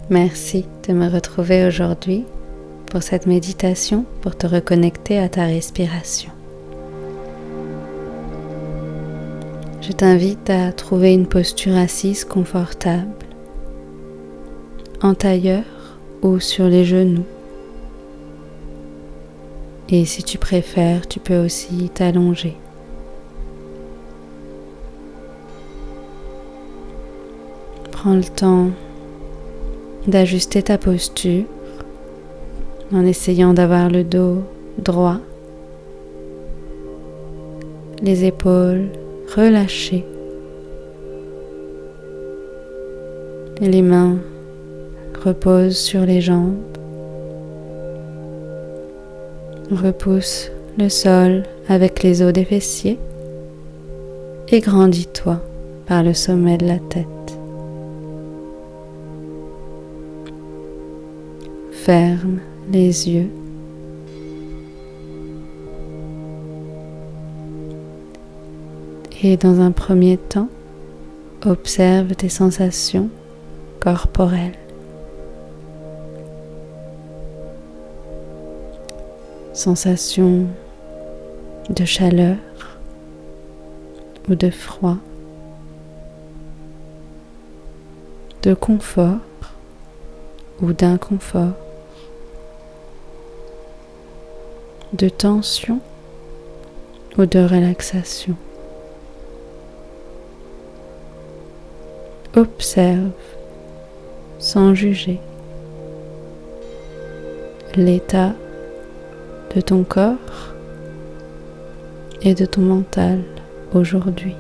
Merci de me retrouver aujourd'hui pour cette méditation pour te reconnecter à ta respiration. Je t'invite à trouver une posture assise confortable, en tailleur ou sur les genoux. Et si tu préfères, tu peux aussi t'allonger. Prends le temps d'ajuster ta posture en essayant d'avoir le dos droit, les épaules relâchées et les mains reposent sur les jambes. Repousse le sol avec les os des fessiers et grandis-toi par le sommet de la tête. Ferme les yeux et dans un premier temps, observe tes sensations corporelles. Sensation de chaleur ou de froid, de confort ou d'inconfort, de tension ou de relaxation. Observe sans juger l'état de ton corps et de ton mental aujourd'hui.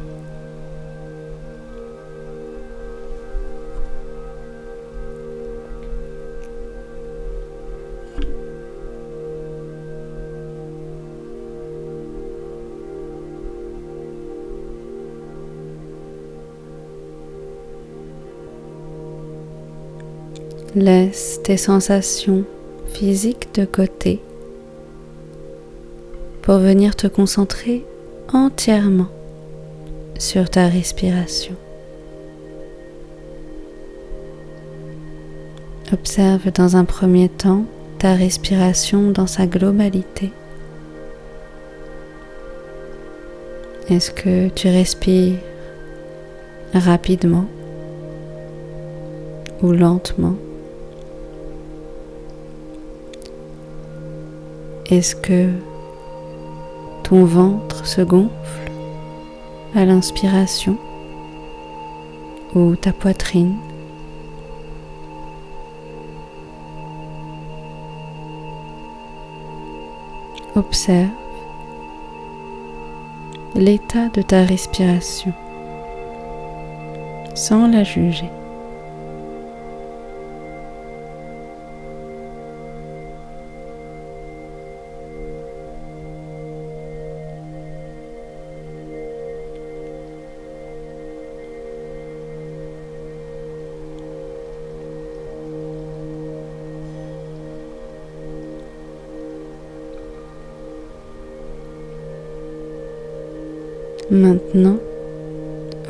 Laisse tes sensations physiques de côté pour venir te concentrer entièrement sur ta respiration. Observe dans un premier temps ta respiration dans sa globalité. Est-ce que tu respires rapidement ou lentement? Est-ce que ton ventre se gonfle à l'inspiration ou ta poitrine? Observe l'état de ta respiration sans la juger. Maintenant,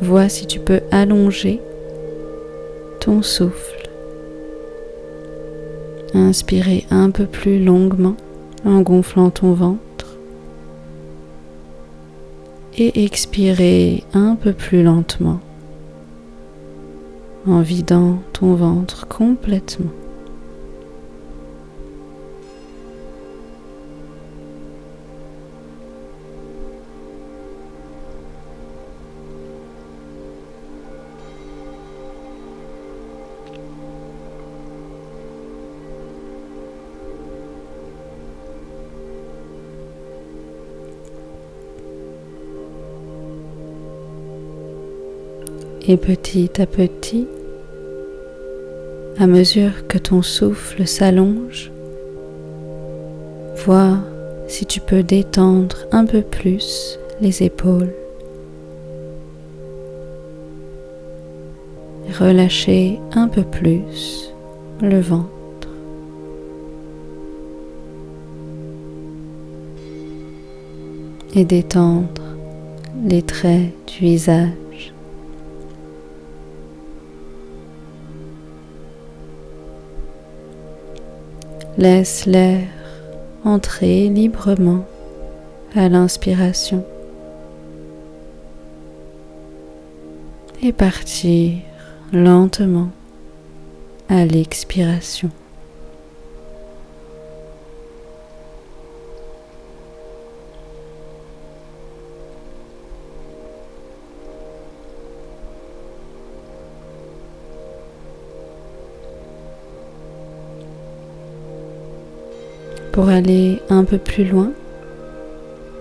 vois si tu peux allonger ton souffle. Inspirer un peu plus longuement en gonflant ton ventre et expirer un peu plus lentement en vidant ton ventre complètement. Et petit à petit, à mesure que ton souffle s'allonge, vois si tu peux détendre un peu plus les épaules, relâcher un peu plus le ventre. Et détendre les traits du visage. Laisse l'air entrer librement à l'inspiration et partir lentement à l'expiration. Pour aller un peu plus loin,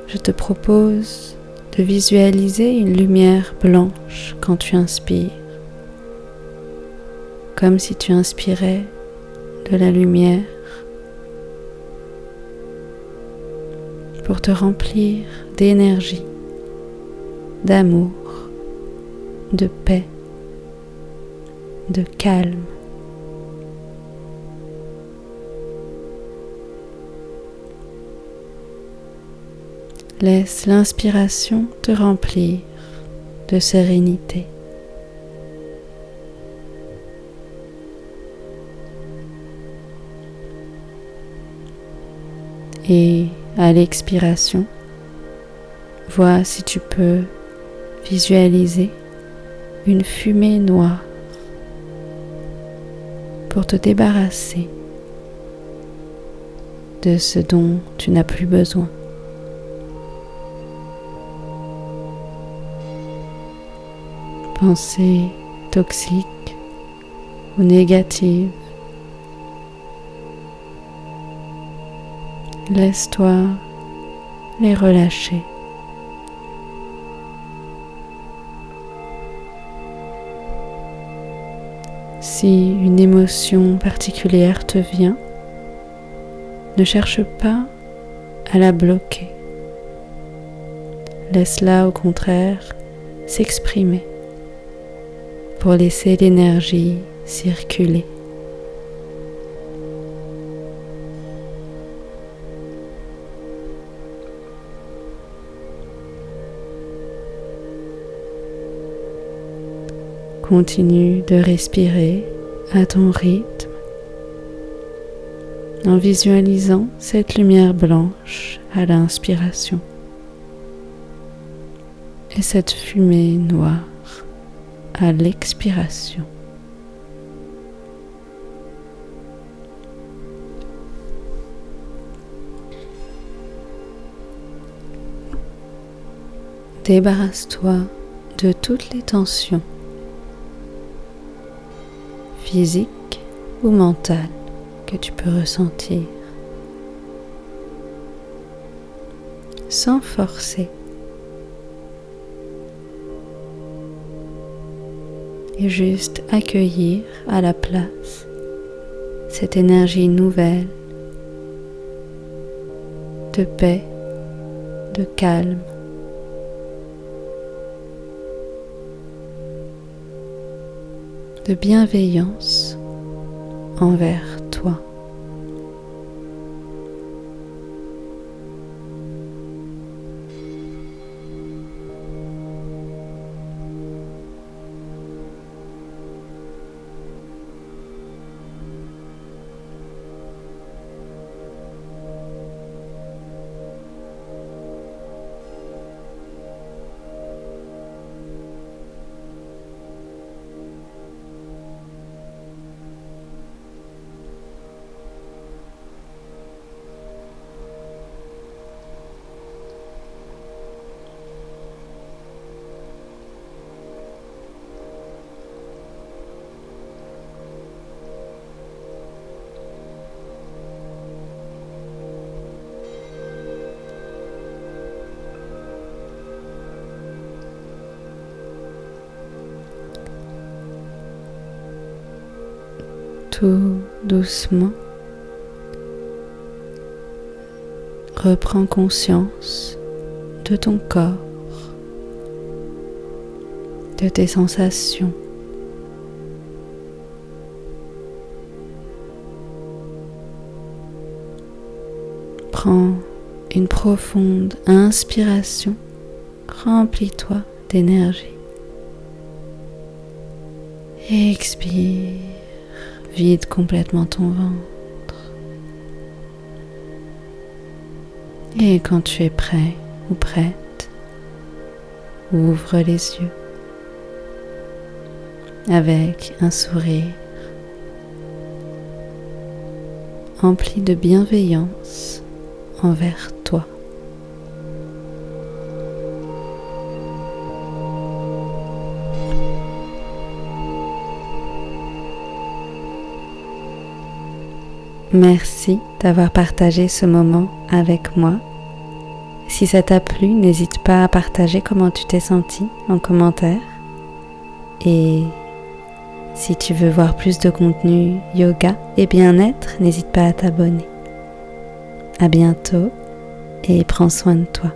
je te propose de visualiser une lumière blanche quand tu inspires, comme si tu inspirais de la lumière pour te remplir d'énergie, d'amour, de paix, de calme. Laisse l'inspiration te remplir de sérénité. Et à l'expiration, vois si tu peux visualiser une fumée noire pour te débarrasser de ce dont tu n'as plus besoin. Pensées toxiques ou négatives, laisse-toi les relâcher. Si une émotion particulière te vient, ne cherche pas à la bloquer. Laisse-la au contraire s'exprimer pour laisser l'énergie circuler. Continue de respirer à ton rythme en visualisant cette lumière blanche à l'inspiration et cette fumée noire à l'expiration. Débarrasse-toi de toutes les tensions physiques ou mentales que tu peux ressentir sans forcer. Et juste accueillir à la place cette énergie nouvelle de paix, de calme, de bienveillance envers toi. Tout doucement, reprends conscience de ton corps, de tes sensations. Prends une profonde inspiration, remplis-toi d'énergie. Expire. Vide complètement ton ventre. Et quand tu es prêt ou prête, ouvre les yeux avec un sourire empli de bienveillance envers toi. Merci d'avoir partagé ce moment avec moi. Si ça t'a plu, n'hésite pas à partager comment tu t'es senti en commentaire. Et si tu veux voir plus de contenu yoga et bien-être, n'hésite pas à t'abonner. À bientôt et prends soin de toi.